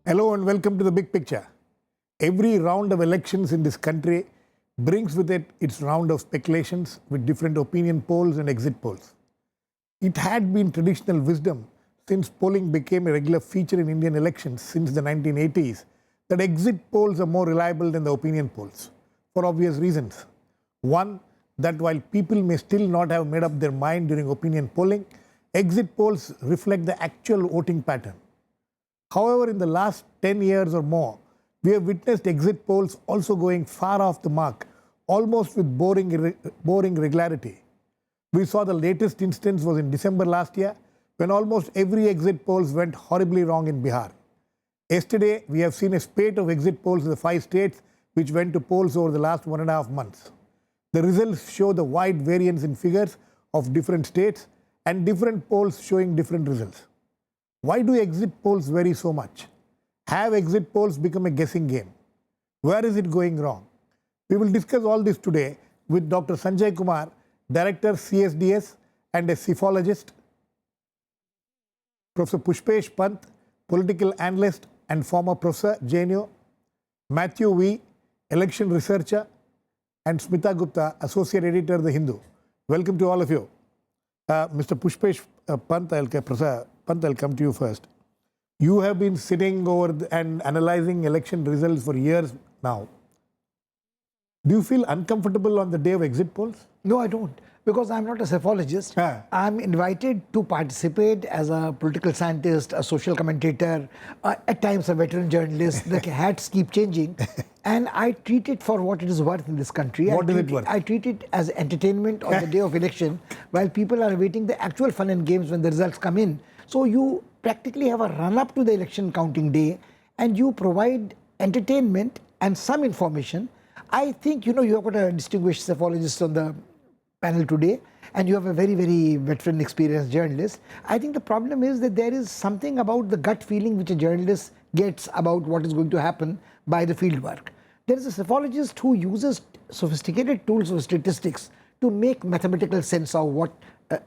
Hello and welcome to the big picture. Every round of elections in this country brings with it its round of speculations with different opinion polls and exit polls. It had been traditional wisdom since polling became a regular feature in Indian elections since the 1980s that exit polls are more reliable than the opinion polls for obvious reasons. One, that while people may still not have made up their mind during opinion polling, exit polls reflect the actual voting pattern. However, in the last 10 years or more, we have witnessed exit polls also going far off the mark, almost with boring regularity. We saw the latest instance was in December last year, when almost every exit polls went horribly wrong in Bihar. Yesterday, we have seen a spate of exit polls in the 5 states which went to polls over the last 1.5 months. The results show the wide variance in figures of different states and different polls showing different results. Why do exit polls vary so much? Have exit polls become a guessing game? Where is it going wrong? We will discuss all this today with Dr. Sanjay Kumar, Director CSDS and a Psephologist, Professor Pushpesh Pant, Political Analyst and former Professor JNU, Mathew V, Election Researcher, and Smita Gupta, Associate Editor of The Hindu. Welcome to all of you. Mr. Pushpesh Pant, Professor Pant, I'll come to you first. You have been sitting over and analyzing election results for years now. Do you feel uncomfortable on the day of exit polls? No, I don't, because I'm not a psephologist. I'm invited to participate as a political scientist, a social commentator, at times a veteran journalist. The hats keep changing, and I treat it for what it is worth in this country. What is it worth? I treat it as entertainment on the day of election, while people are awaiting the actual fun and games when the results come in. So you practically have a run-up to the election counting day, and you provide entertainment and some information. I think, you have got a distinguished psephologist on the panel today, and you have a very, very veteran, experienced journalist. I think the problem is that there is something about the gut feeling which a journalist gets about what is going to happen by the field work. There is a psephologist who uses sophisticated tools of statistics to make mathematical sense of what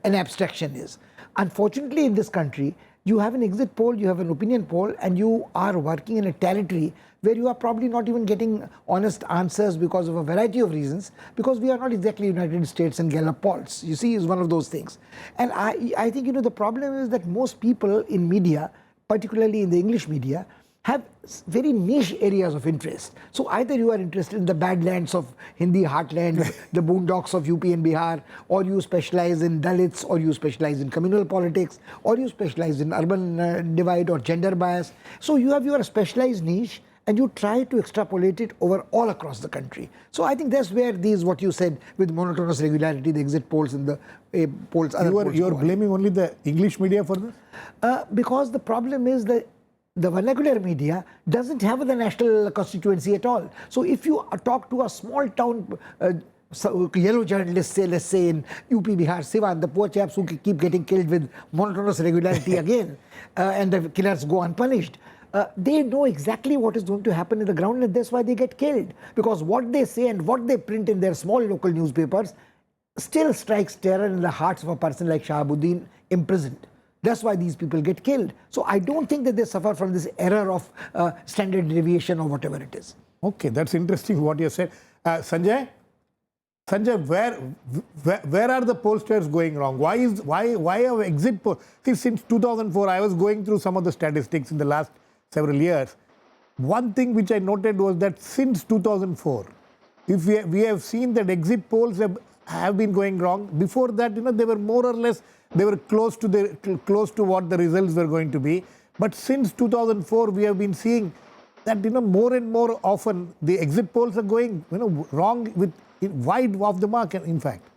an abstraction is. Unfortunately, in this country, you have an exit poll, you have an opinion poll, and you are working in a territory where you are probably not even getting honest answers because of a variety of reasons, because we are not exactly United States and Gallup polls, you see, is one of those things. And I think, the problem is that most people in media, particularly in the English media, have very niche areas of interest. So either you are interested in the badlands of Hindi heartland, the boondocks of UP and Bihar, or you specialize in Dalits, or you specialize in communal politics, or you specialize in urban divide or gender bias. So you have your specialized niche, and you try to extrapolate it over all across the country. So I think that's where these, what you said, with monotonous regularity, the exit polls and the polls. You are blaming only the English media for this? Because the problem is that the vernacular media doesn't have the national constituency at all. So if you talk to a small town yellow journalist, say, let's say in UP, Bihar, Sivan, the poor chaps who keep getting killed with monotonous regularity again, and the killers go unpunished, they know exactly what is going to happen in the ground, and that's why they get killed. Because what they say and what they print in their small local newspapers still strikes terror in the hearts of a person like Shahabuddin imprisoned. That's why these people get killed. So I don't think that they suffer from this error of standard deviation or whatever it is. Okay, that's interesting what you said. Sanjay, where are the pollsters going wrong? Why are exit polls? Since 2004, I was going through some of the statistics in the last several years. One thing which I noted was that since 2004, if we have seen that exit polls have been going wrong. Before that, they were more or less, they were close to what the results were going to be. But since 2004, we have been seeing that more and more often the exit polls are going wrong, with wide off the mark. In fact,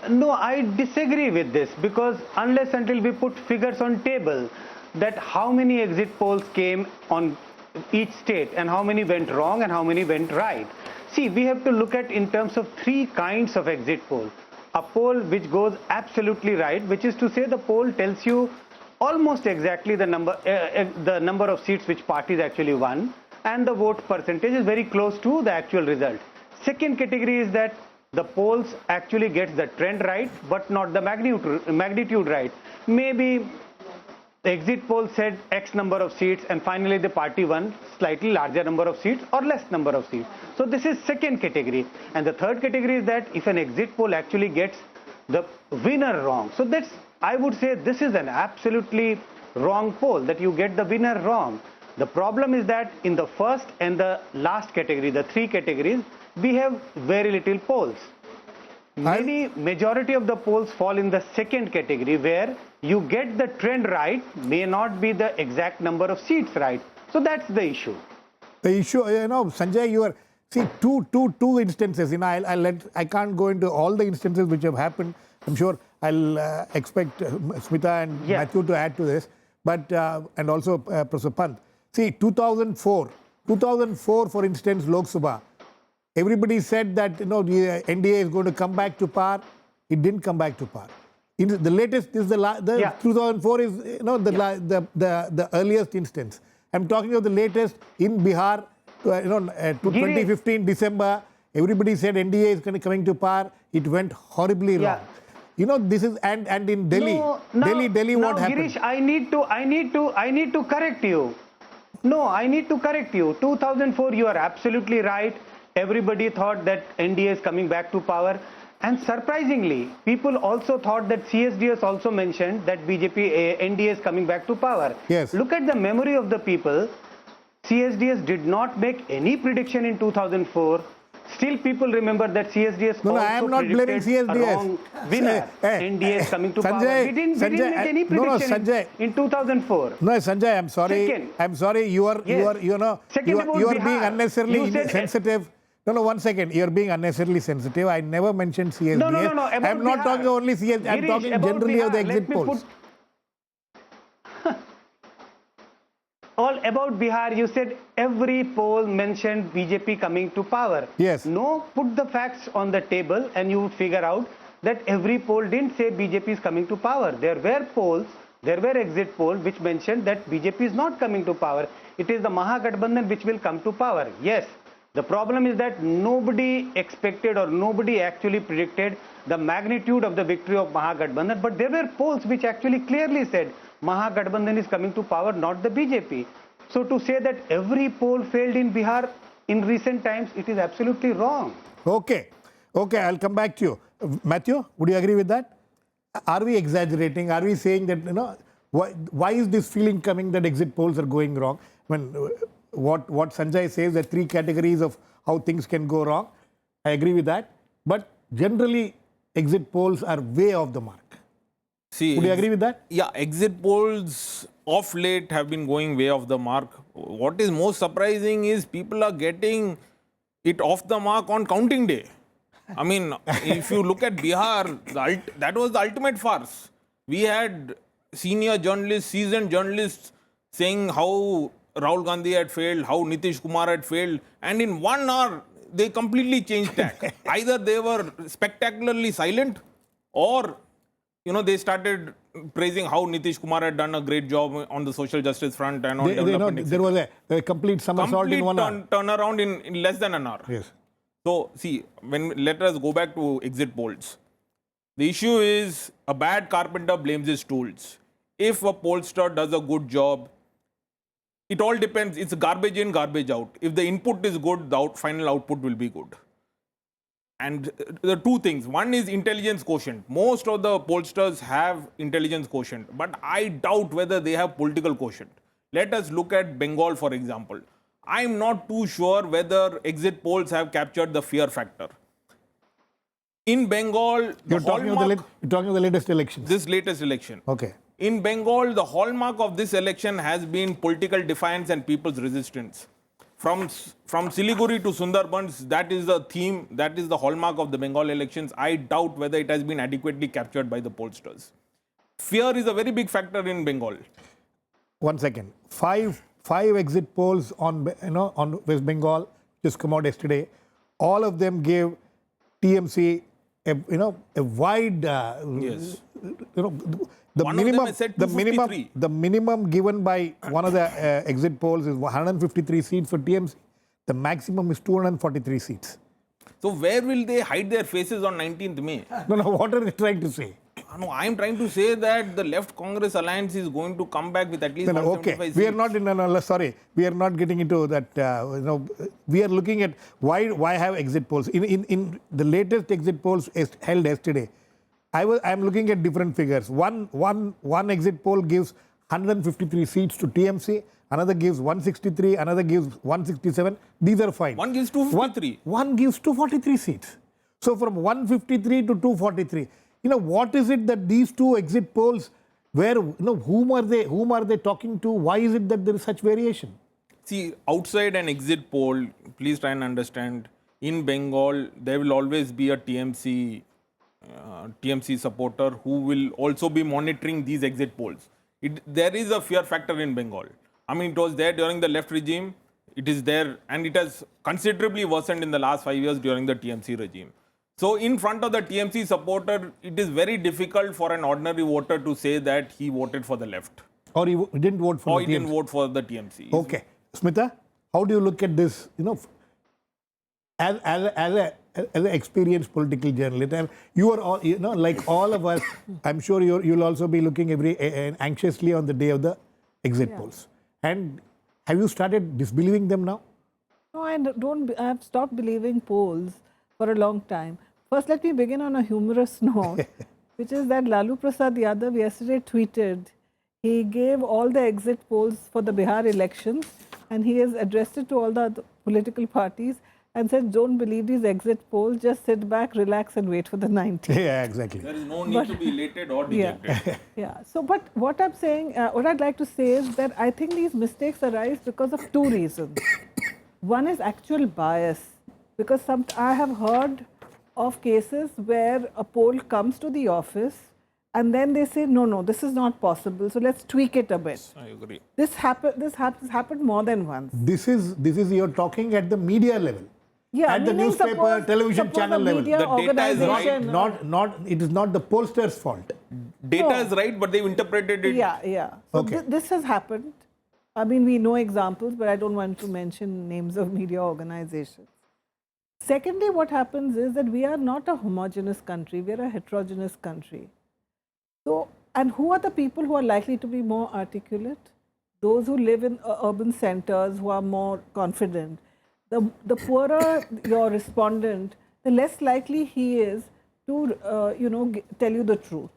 no, I disagree with this, because unless until we put figures on table that how many exit polls came on each state and how many went wrong and how many went right. See, we have to look at in terms of 3 kinds of exit poll. A poll which goes absolutely right, which is to say the poll tells you almost exactly the number of seats which parties actually won, and the vote percentage is very close to the actual result. Second category is that the polls actually gets the trend right, but not the magnitude right. Maybe the exit poll said X number of seats, and finally the party won slightly larger number of seats or less number of seats. So this is second category. And the third category is that if an exit poll actually gets the winner wrong. So that's, I would say this is an absolutely wrong poll, that you get the winner wrong. The problem is that in the first and the last category, the three categories, we have very little polls. Majority of the polls fall in the second category, where you get the trend right, may not be the exact number of seats right. So that's the issue. The issue, Sanjay, you are, see, two instances. I can't go into all the instances which have happened. I'm sure I'll expect Smita and Mathew to add to this, but and also Professor Pant. See, 2004, for instance, Lok Sabha. Everybody said that the NDA is going to come back to power. It didn't come back to power. The latest is 2004 is the earliest instance. I'm talking of the latest in Bihar. 2015 December. Everybody said NDA is coming to power. It went horribly wrong. This is and in Delhi. Delhi, what happened? Girish, I need to correct you. No, I need to correct you. 2004, you are absolutely right. Everybody thought that NDA is coming back to power. And surprisingly, people also thought that CSDS also mentioned that NDA is coming back to power. Yes. Look at the memory of the people. CSDS did not make any prediction in 2004. Still, people remember that CSDS I am not blaming CSDS. A wrong winner. NDA is coming to power. We didn't make any prediction in 2004. No, Sanjay, I'm sorry. Second, I'm sorry. You are being unnecessarily sensitive. No, 1 second. You're being unnecessarily sensitive. I never mentioned CSDS. No. I'm not talking only CSDS. I'm talking generally Bihar, of the exit polls. All about Bihar, you said every poll mentioned BJP coming to power. Yes. No, put the facts on the table and you would figure out that every poll didn't say BJP is coming to power. There were exit polls which mentioned that BJP is not coming to power. It is the Mahagathbandhan which will come to power. Yes. The problem is that nobody expected or nobody actually predicted the magnitude of the victory of Mahagathbandhan. But there were polls which actually clearly said Mahagathbandhan is coming to power, not the BJP. So to say that every poll failed in Bihar in recent times, it is absolutely wrong. Okay, I'll come back to you. Mathew, would you agree with that? Are we exaggerating? Are we saying that, why is this feeling coming that exit polls are going wrong? When what Sanjay says, the three categories of how things can go wrong, I agree with that. But generally, exit polls are way off the mark. See, would you agree with that? Yeah, exit polls of late have been going way off the mark. What is most surprising is people are getting it off the mark on counting day. I mean, if you look at Bihar, that was the ultimate farce. We had senior journalists, seasoned journalists saying how Rahul Gandhi had failed, how Nitish Kumar had failed, and in 1 hour, they completely changed tack. Either they were spectacularly silent, or they started praising how Nitish Kumar had done a great job on the social justice front and on development. There was a complete somersault in 1 hour. Turnaround in less than an hour. Yes. So, see, let us go back to exit polls. The issue is a bad carpenter blames his tools. If a pollster does a good job, it all depends. It's garbage in, garbage out. If the input is good, the final output will be good. And the two things. One is intelligence quotient. Most of the pollsters have intelligence quotient, but I doubt whether they have political quotient. Let us look at Bengal, for example. I'm not too sure whether exit polls have captured the fear factor. In Bengal, you're talking of the latest elections. This latest election. Okay. In Bengal, the hallmark of this election has been political defiance and people's resistance. From Siliguri to Sundarbans, that is the theme, that is the hallmark of the Bengal elections. I doubt whether it has been adequately captured by the pollsters. Fear is a very big factor in Bengal. 1 second. Five exit polls on West Bengal just come out yesterday. All of them gave TMC a wide Yes. the minimum given by one of the exit polls is 153 seats for TMC. The maximum is 243 seats. So where will they hide their faces on 19th May? No, what are they trying to say? No, I am trying to say that the left Congress alliance is going to come back with at least No, 175 okay. seats. We are not in sorry. We are not getting into that. We are looking at why have exit polls. In the latest exit polls held yesterday, I am looking at different figures. One exit poll gives 153 seats to TMC. Another gives 163. Another gives 167. These are fine. One gives 253. One gives 243 seats. So from 153 to 243. What is it that these two exit polls, whom are they talking to? Why is it that there is such variation? See, outside an exit poll, please try and understand, in Bengal, there will always be a TMC supporter who will also be monitoring these exit polls. There is a fear factor in Bengal. I mean, it was there during the left regime, it is there, and it has considerably worsened in the last 5 years during the TMC regime. So in front of the TMC supporter, it is very difficult for an ordinary voter to say that he voted for the left. Or he didn't vote for or the he TMC. didn't vote for the TMC. Okay. Smita, how do you look at this, as an experienced political journalist? And you are all, like all of us, I'm sure you'll also be looking anxiously on the day of the exit polls. And have you started disbelieving them now? No, I have stopped believing polls for a long time. First, let me begin on a humorous note, which is that Lalu Prasad Yadav yesterday tweeted, he gave all the exit polls for the Bihar elections and he has addressed it to all the other political parties and said, don't believe these exit polls, just sit back, relax and wait for the 90. Yeah, exactly. There is no need to be elated or dejected. Yeah. So, but what I'm saying, what I'd like to say is that I think these mistakes arise because of two reasons. One is actual bias, because I have heard of cases where a poll comes to the office and then they say, no, this is not possible, so let's tweak it a bit. I agree. This happened more than once. This is you're talking at the media level. Yeah, at the newspaper, television channel level. The data is right, It is not the pollster's fault. Data is right, but they've interpreted it. Yeah. So Okay. this has happened. I mean, we know examples, but I don't want to mention names of media organizations. Secondly, what happens is that we are not a homogeneous country, we are a heterogeneous country. So, and who are the people who are likely to be more articulate? Those who live in urban centers, who are more confident. The poorer your respondent, the less likely he is to, tell you the truth.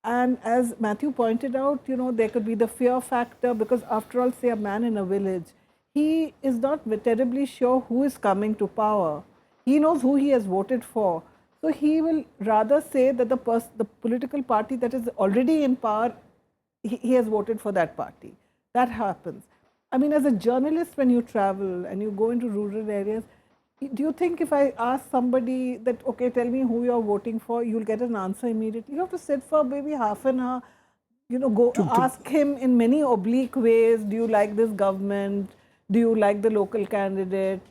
And as Mathew pointed out, there could be the fear factor, because after all, say a man in a village, he is not terribly sure who is coming to power. He knows who he has voted for. So he will rather say that the political party that is already in power, he has voted for that party. That happens. I mean, as a journalist, when you travel and you go into rural areas, do you think if I ask somebody that, okay, tell me who you're voting for, you'll get an answer immediately? You have to sit for maybe half an hour, ask him in many oblique ways, do you like this government? Do you like the local candidate?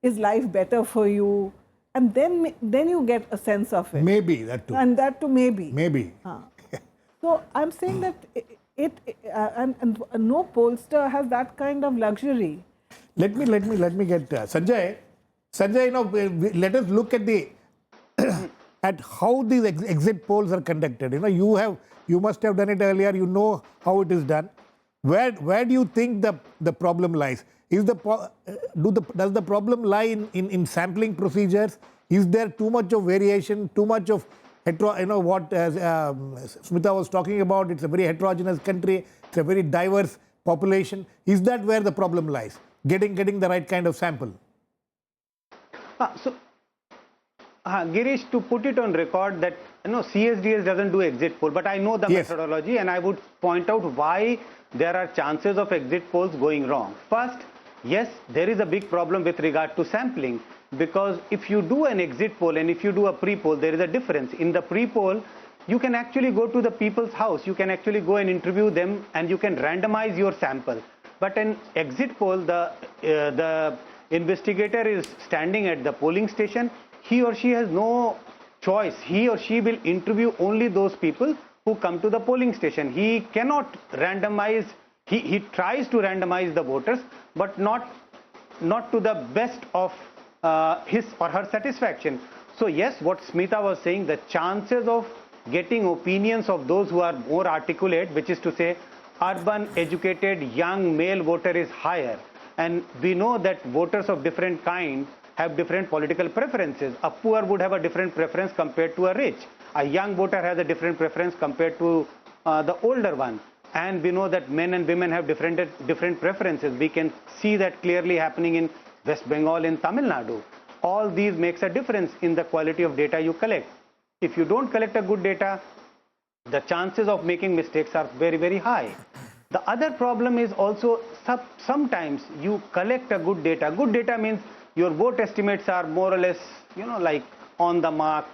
Is life better for you? And then you get a sense of it. Maybe, that too. And that too, maybe. Maybe. So I'm saying that and no pollster has that kind of luxury. Let me get Sanjay. Sanjay, let us look at at how these exit polls are conducted. You must have done it earlier. You know how it is done. Where do you think the problem lies? Does the problem lie in sampling procedures? Is there too much of variation, too much of what Smita was talking about? It's a very heterogeneous country. It's a very diverse population. Is that where the problem lies? Getting the right kind of sample. Girish, to put it on record that CSDS doesn't do exit poll, but I know the methodology, and I would point out why there are chances of exit polls going wrong. First, yes, there is a big problem with regard to sampling, because if you do an exit poll and if you do a pre-poll, there is a difference. In the pre-poll, you can actually go to the people's house, you can actually go and interview them, and you can randomize your sample. But an exit poll, the investigator is standing at the polling station. He or she has no choice. He or she will interview only those people who come to the polling station. He cannot randomize. He tries to randomize the voters, but not to the best of his or her satisfaction. So yes, what Smita was saying, the chances of getting opinions of those who are more articulate, which is to say, urban, educated, young male voter is higher. And we know that voters of different kinds have different political preferences. A poor would have a different preference compared to a rich. A young voter has a different preference compared to the older one. And we know that men and women have different preferences. We can see that clearly happening in West Bengal, in Tamil Nadu. All these makes a difference in the quality of data you collect. If you don't collect a good data, the chances of making mistakes are very, very high. The other problem is also sometimes you collect a good data. Good data means your vote estimates are more or less, like on the mark.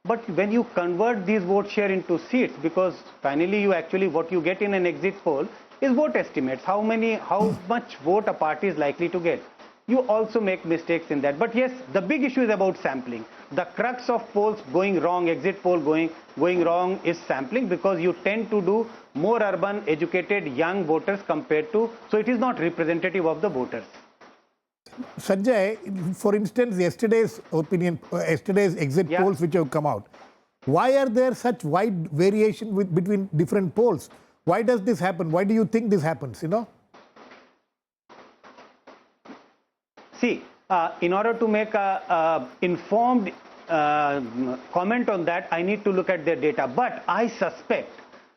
But when you convert these vote share into seats, because finally you actually, what you get in an exit poll is vote estimates, how much vote a party is likely to get. You also make mistakes in that. But yes, the big issue is about sampling. The crux of polls going wrong, exit poll going wrong is sampling, because you tend to do more urban, educated, young voters compared to, so it is not representative of the voters. Sanjay, for instance, yesterday's exit polls which have come out, why are there such wide variation between different polls? Why does this happen? Why do you think this happens, See, in order to make a informed comment on that, I need to look at their data. But I suspect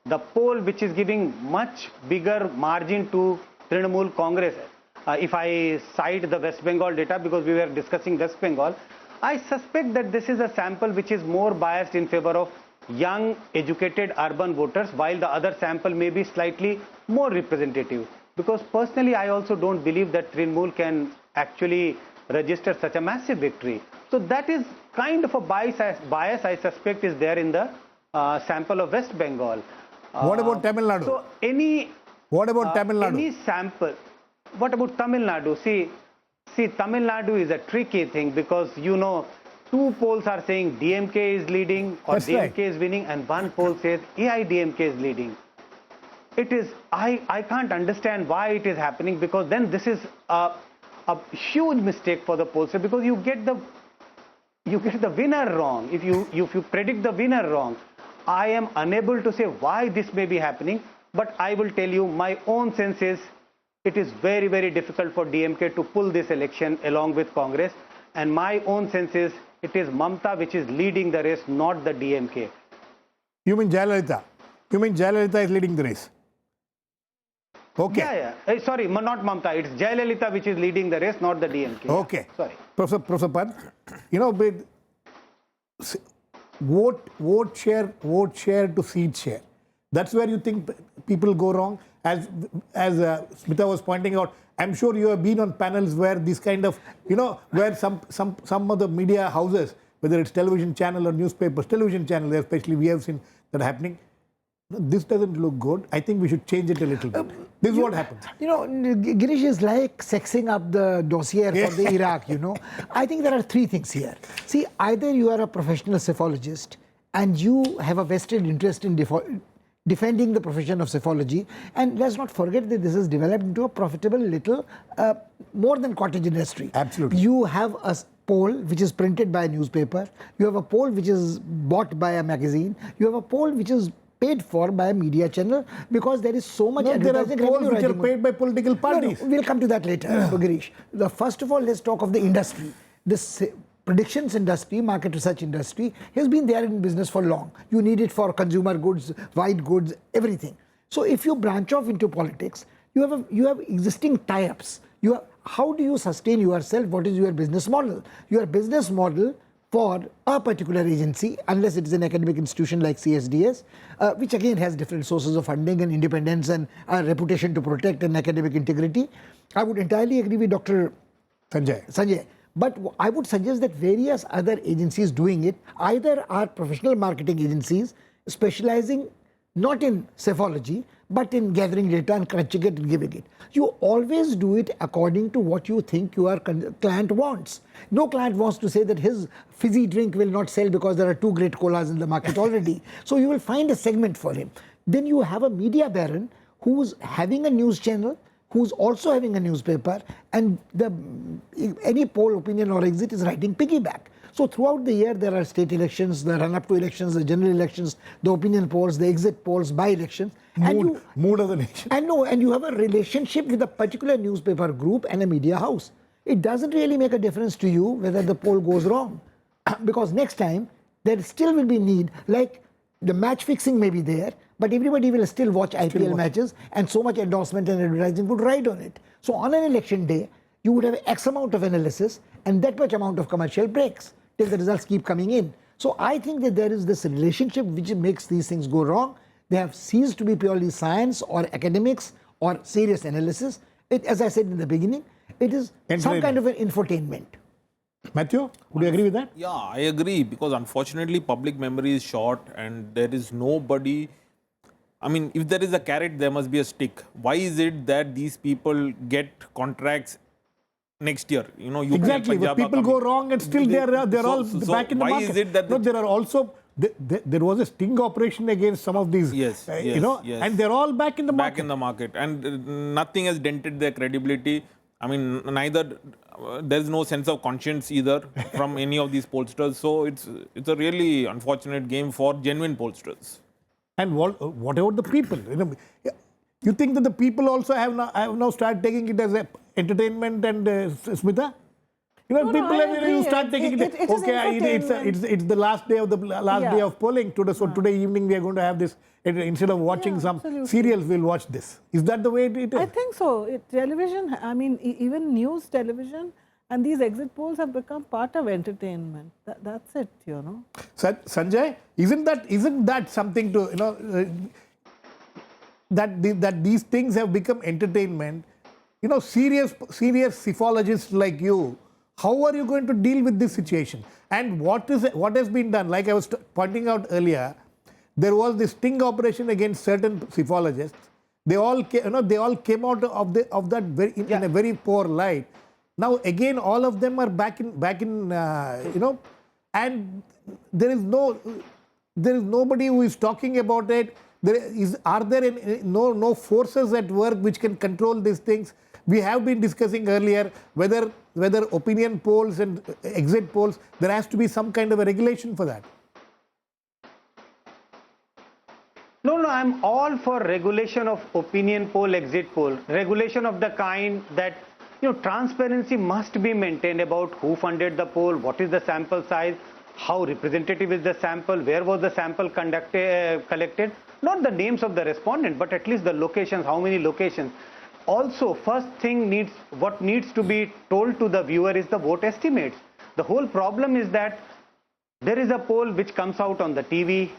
the poll which is giving much bigger margin to Trinamool Congress, if I cite the West Bengal data, because we were discussing West Bengal, I suspect that this is a sample which is more biased in favor of young, educated, urban voters, while the other sample may be slightly more representative. Because personally, I also don't believe that Trinamool can actually register such a massive victory. So that is kind of a bias I suspect is there in the sample of West Bengal. What about Tamil Nadu? So what about Tamil Nadu? Any sample. What about Tamil Nadu? See, Tamil Nadu is a tricky thing, because two polls are saying DMK is leading or That's DMK right. is winning, and one poll says AIDMK is leading. It is, I can't understand why it is happening, because then this is a huge mistake for the pollster, because you get the winner wrong. If you predict the winner wrong, I am unable to say why this may be happening, but I will tell you my own sense is it is very, very difficult for DMK to pull this election along with Congress, and my own sense is it is Mamta which is leading the race, not the DMK. You mean Jayalalitha? You mean Jayalalitha is leading the race? Okay. Yeah. Sorry, not Mamta. It's Jayalalitha which is leading the race, not the DMK. Okay. Sorry. Professor Pant, vote share to seat share. That's where you think people go wrong. As Smita was pointing out, I'm sure you have been on panels where this kind of, where some of the media houses, whether it's television channel or newspapers, television channel especially, we have seen that happening. This doesn't look good. I think we should change it a little bit. This is what happens. Girish is like sexing up the dossier for the Iraq, I think there are three things here. See, either you are a professional psephologist and you have a vested interest in defending the profession of psephology, and let's not forget that this has developed into a profitable little, more than cottage industry. Absolutely. You have a poll which is printed by a newspaper, you have a poll which is bought by a magazine, you have a poll which is paid for by a media channel, because there is so much advertising. There are polls which are paid by political parties. No, we'll come to that later, Girish. First of all, let's talk of the industry. This predictions industry, market research industry, has been there in business for long. You need it for consumer goods, white goods, everything. So if you branch off into politics, you have existing tie-ups. How do you sustain yourself? What is your business model? Your business model for a particular agency, unless it is an academic institution like CSDS, which again has different sources of funding and independence and a reputation to protect and academic integrity. I would entirely agree with Dr. Sanjay. But I would suggest that various other agencies doing it either are professional marketing agencies specializing not in psephology, but in gathering data and crunching it and giving it. You always do it according to what you think your client wants. No client wants to say that his fizzy drink will not sell because there are 2 great colas in the market already. So you will find a segment for him. Then you have a media baron who's having a news channel, who's also having a newspaper, and any poll, opinion or exit is writing piggyback. So throughout the year, there are state elections, the run-up to elections, the general elections, the opinion polls, the exit polls, by-elections. Mood of the nation. And you have a relationship with a particular newspaper group and a media house. It doesn't really make a difference to you whether the poll goes wrong. Because next time, there still will be need, like the match fixing may be there, but everybody will still watch IPL matches, and so much endorsement and advertising would ride on it. So on an election day, you would have X amount of analysis and that much amount of commercial breaks till the results keep coming in. So I think that there is this relationship which makes these things go wrong. They have ceased to be purely science or academics or serious analysis. As I said in the beginning, it is some kind of an infotainment. Mathew, would you agree with that? Yeah, I agree, because unfortunately public memory is short and there is nobody. I mean, if there is a carrot, there must be a stick. Why is it that these people get contracts next year? You know, exactly. But people go wrong and still they're all back in the market. Why is it that there are also there was a sting operation against some of these, and they're all back in the market. Back in the market, and nothing has dented their credibility. I mean, neither there's no sense of conscience either from any of these pollsters. So it's a really unfortunate game for genuine pollsters. And what about the people? You think that the people also have now started taking it as a entertainment and Smita? You start taking it. It's the last day of day of polling today. So today evening we are going to have this. Instead of watching some serials, we'll watch this. Is that the way it is? I think so. Television. I mean, even news, television, and these exit polls have become part of entertainment. That's it. Sanjay, isn't that something to that these things have become entertainment? Serious psephologists like you. How are you going to deal with this situation? And what has been done? Like I was pointing out earlier, there was this sting operation against certain psephologists. They all came out of that in a very poor light. Now again, all of them are back in and there is nobody who is talking about it. Are there no forces at work which can control these things? We have been discussing earlier whether opinion polls and exit polls, there has to be some kind of a regulation for that. No, I'm all for regulation of opinion poll, exit poll. Regulation of the kind that, transparency must be maintained about who funded the poll, what is the sample size, how representative is the sample, where was the sample collected. Not the names of the respondent, but at least the locations, how many locations. Also, first thing what needs to be told to the viewer is the vote estimates. The whole problem is that there is a poll which comes out on the TV,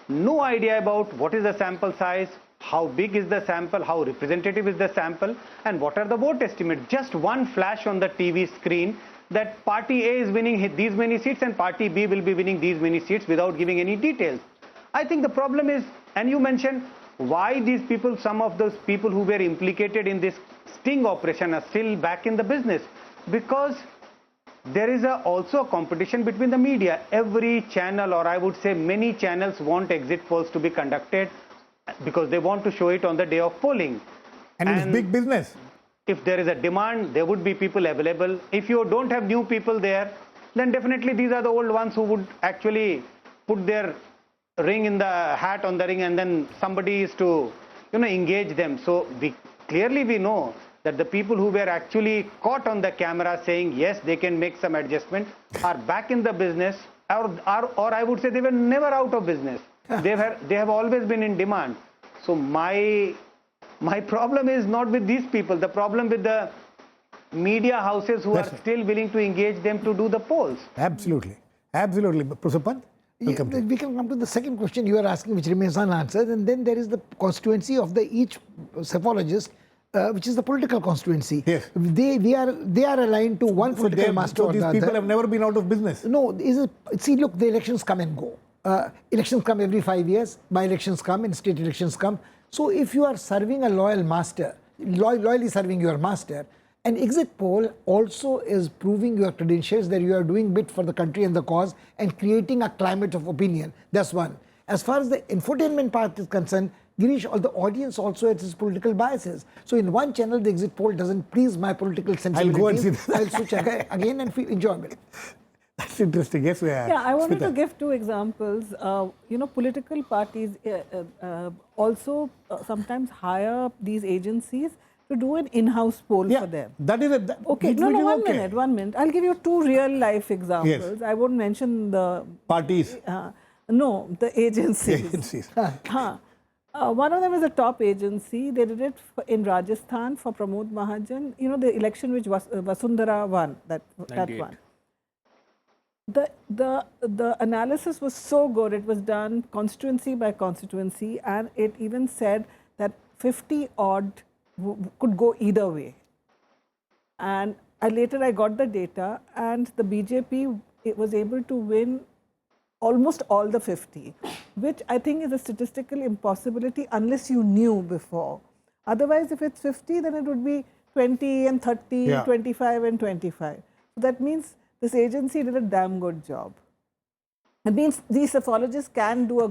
no idea about what is the sample size, how big is the sample, how representative is the sample, and what are the vote estimates. Just one flash on the TV screen that party A is winning these many seats and party B will be winning these many seats without giving any details. I think the problem is, and you mentioned, why these people, some of those people who were implicated in this sting operation are still back in the business. Because there is also a competition between the media. Every channel, or I would say many channels, want exit polls to be conducted because they want to show it on the day of polling. And it's big business. If there is a demand, there would be people available. If you don't have new people there, then definitely these are the old ones who would actually put their ring in the hat on the ring, and then somebody is to engage them. So we know that the people who were actually caught on the camera saying yes, they can make some adjustment, are back in the business, or I would say they were never out of business. They have always been in demand. So my problem is not with these people. The problem with the media houses who are still willing to engage them to do the polls. Absolutely. Prof. Pant? We can come to the second question you are asking, which remains unanswered, and then there is the constituency of each psephologist, which is the political constituency. Yes. They are aligned to one political master or the other. These people have never been out of business. No, look, the elections come and go. Elections come every 5 years. By-elections come and state elections come. So if you are serving a loyal master, loyally serving your master, an exit poll also is proving your credentials that you are doing bit for the country and the cause and creating a climate of opinion. That's one. As far as the infotainment part is concerned, Girish, the audience also has its political biases. So in one channel, the exit poll doesn't please my political sensibilities. I'll go and see that. I'll switch again and feel enjoyable. That's interesting. Yes, we are. Yeah, I wanted Smita. to give two examples. Political parties also sometimes hire these agencies to do an in-house poll Yeah, for them. that is a. Okay, which no, is one okay. minute, 1 minute. I'll give you two real-life examples. I won't mention the Parties. no, the agencies. Agencies. One of them is a top agency. They did it in Rajasthan for Pramod Mahajan. You know, the election which Vasundhara won, that 98. one. The analysis was so good. It was done constituency by constituency, and it even said that 50 odd could go either way. And later I got the data, and the BJP was able to win almost all the 50, which I think is a statistical impossibility unless you knew before. Otherwise, if it's 50, then it would be 20 and 30, Yeah. 25 and 25. So that means this agency did a damn good job. It means these psephologists can do a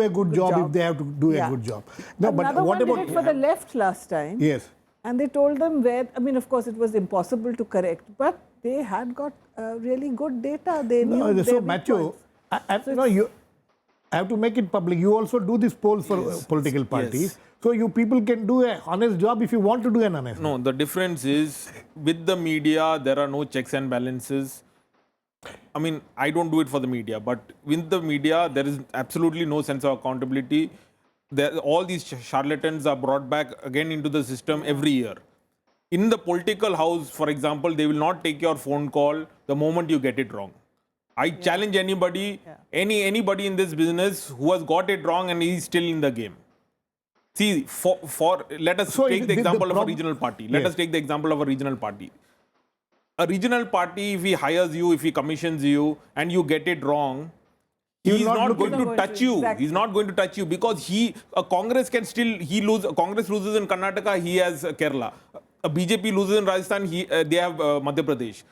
good job if they have to do a good job. No, Another but what one about did it for the left last time. Yes. And they told them where, I mean, of course, it was impossible to correct, but they had got really good data. They knew No, their so weak Mathew, points. I have to make it public. You also do these polls for political parties. Yes. So you people can do an honest job if you want to do an honest No, the difference is with the media, there are no checks and balances. I mean, I don't do it for the media, but with the media, there is absolutely no sense of accountability. All these charlatans are brought back again into the system every year. In the political house, for example, they will not take your phone call the moment you get it wrong. I challenge anybody, anybody in this business who has got it wrong and is still in the game. See, let us take the example of a regional party. Let us take the example of a regional party. A regional party, if he hires you, if he commissions you, and you get it wrong, he's not going to touch you. Exactly. He's not going to touch you because Congress can still, Congress loses in Karnataka, he has Kerala. A BJP loses in Rajasthan, they have Madhya Pradesh.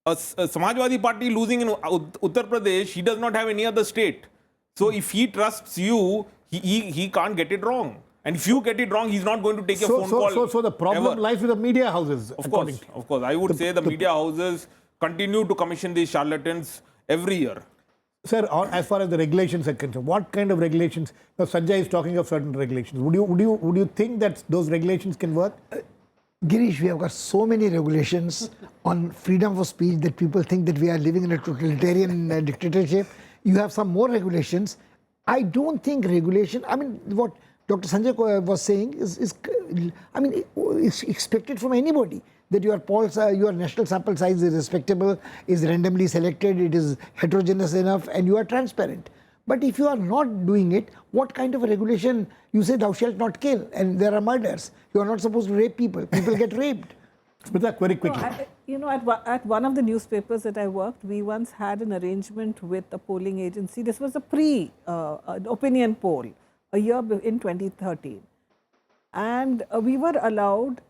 A Samajwadi party losing in Uttar Pradesh, he does not have any other state. So if he trusts you, he can't get it wrong. And if you get it wrong, he's not going to take your phone call. So the problem ever. lies with the media houses. Of course. I would say the media houses continue to commission these charlatans every year. Sir, as far as the regulations are concerned, what kind of regulations? Now, Sanjay is talking of certain regulations. Would you think that those regulations can work? Girish, we have got so many regulations on freedom of speech that people think that we are living in a totalitarian dictatorship. You have some more regulations. I don't think regulation, I mean, what Dr. Sanjay was saying is expected from anybody that your polls, your national sample size is respectable, is randomly selected, it is heterogeneous enough, and you are transparent. But if you are not doing it, what kind of a regulation? You say thou shalt not kill, and there are murders. You are not supposed to rape people. People get raped. Smita, very quickly. At one of the newspapers that I worked, we once had an arrangement with a polling agency. This was a opinion poll, a year in 2013. And we were allowed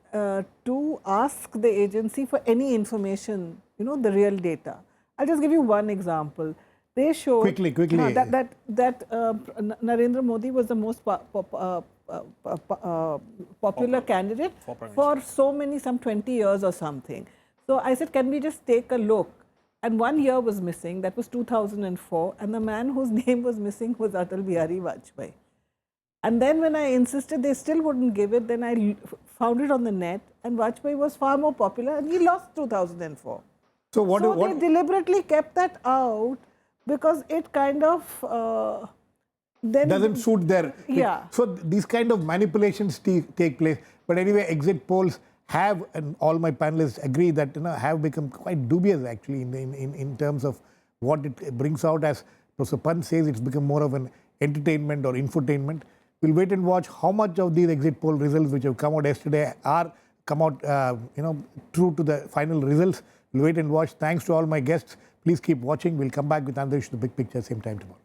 to ask the agency for any information, the real data. I'll just give you one example. They showed quickly that Narendra Modi was the most popular candidate for some 20 years or something. So I said, can we just take a look? And 1 year was missing. That was 2004. And the man whose name was missing was Atal Bihari Vajpayee. And then when I insisted, they still wouldn't give it. Then I found it on the net, and Vajpayee was far more popular, and he lost 2004. So they deliberately kept that out because it kind of then doesn't suit their... Yeah. So these kind of manipulations take place. But anyway, exit polls have, and all my panelists agree that have become quite dubious actually in terms of what it brings out. As Professor Pant says, it's become more of an entertainment or infotainment. We'll wait and watch how much of these exit poll results which have come out yesterday come out true to the final results. We'll wait and watch. Thanks to all my guests. Please keep watching. We'll come back with another issue, the big picture, same time tomorrow.